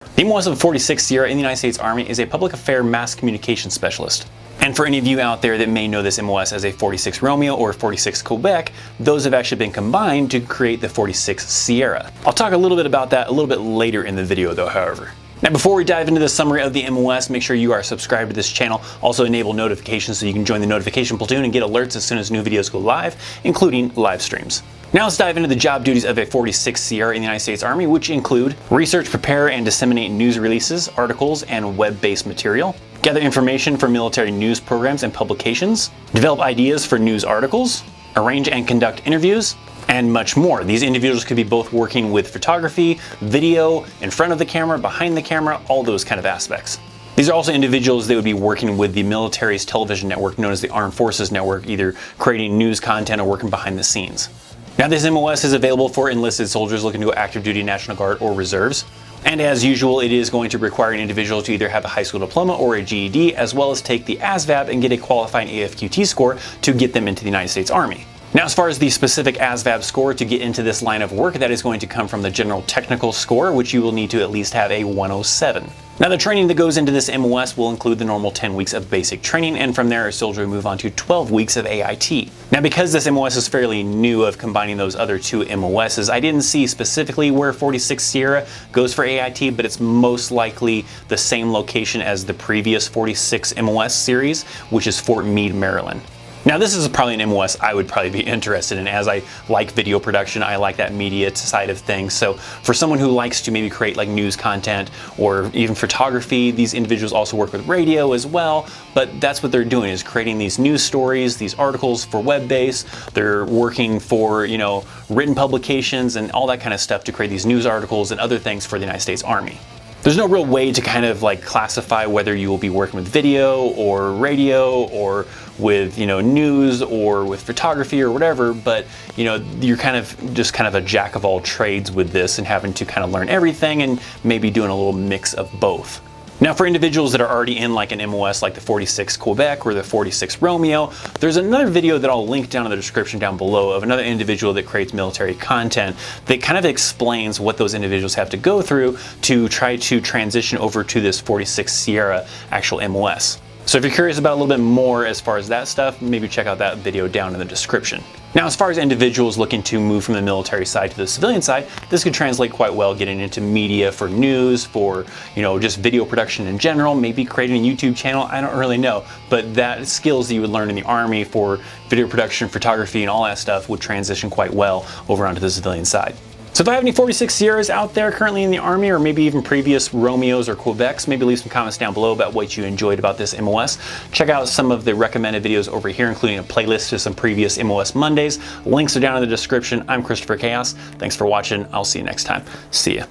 The MOS of a 46 Sierra in the United States Army is a public affair mass communication specialist. And for any of you out there that may know this MOS as a 46 Romeo or 46 Quebec, those have actually been combined to create the 46 Sierra. I'll talk a little bit about that a little bit later in the video though, however. Now before we dive into the summary of the MOS, make sure you are subscribed to this channel. Also enable notifications so you can join the notification platoon and get alerts as soon as new videos go live, including live streams. Now let's dive into the job duties of a 46 Sierra in the United States Army, which include research, prepare, and disseminate news releases, articles, and web-based material, gather information for military news programs and publications, develop ideas for news articles, arrange and conduct interviews, and much more. These individuals could be both working with photography, video, in front of the camera, behind the camera, all those kind of aspects. These are also individuals that would be working with the military's television network known as the Armed Forces Network, either creating news content or working behind the scenes. Now this MOS is available for enlisted soldiers looking to go active duty, National Guard, or reserves. And as usual, it is going to require an individual to either have a high school diploma or a GED, as well as take the ASVAB and get a qualifying AFQT score to get them into the United States Army. Now, as far as the specific ASVAB score to get into this line of work, that is going to come from the general technical score, which you will need to at least have a 107. Now, the training that goes into this MOS will include the normal 10 weeks of basic training, and from there, a soldier will move on to 12 weeks of AIT. Now, because this MOS is fairly new of combining those other two MOSs, I didn't see specifically where 46 Sierra goes for AIT, but it's most likely the same location as the previous 46 MOS series, which is Fort Meade, Maryland. Now this is probably an MOS I would probably be interested in, as I like video production, I like that media side of things. So for someone who likes to maybe create like news content or even photography, these individuals also work with radio as well, but that's what they're doing, is creating these news stories, these articles for web-based. They're working for, written publications and all that kind of stuff to create these news articles and other things for the United States Army. There's no real way to kind of like classify whether you will be working with video or radio or with news or with photography or whatever, but you're kind of a jack of all trades with this and having to kind of learn everything and maybe doing a little mix of both. Now for individuals that are already in like an MOS like the 46 Quebec or the 46 Romeo, there's another video that I'll link down in the description down below of another individual that creates military content that kind of explains what those individuals have to go through to try to transition over to this 46 Sierra actual MOS. So if you're curious about a little bit more as far as that stuff, maybe check out that video down in the description. Now, as far as individuals looking to move from the military side to the civilian side, this could translate quite well getting into media for news, for, just video production in general, maybe creating a YouTube channel, I don't really know. But that skills that you would learn in the Army for video production, photography, and all that stuff would transition quite well over onto the civilian side. So if I have any 46 Sierras out there currently in the Army, or maybe even previous Romeos or Quebecs, maybe leave some comments down below about what you enjoyed about this MOS. Check out some of the recommended videos over here, including a playlist to some previous MOS Mondays. Links are down in the description. I'm Christopher Chaos. Thanks for watching. I'll see you next time. See ya.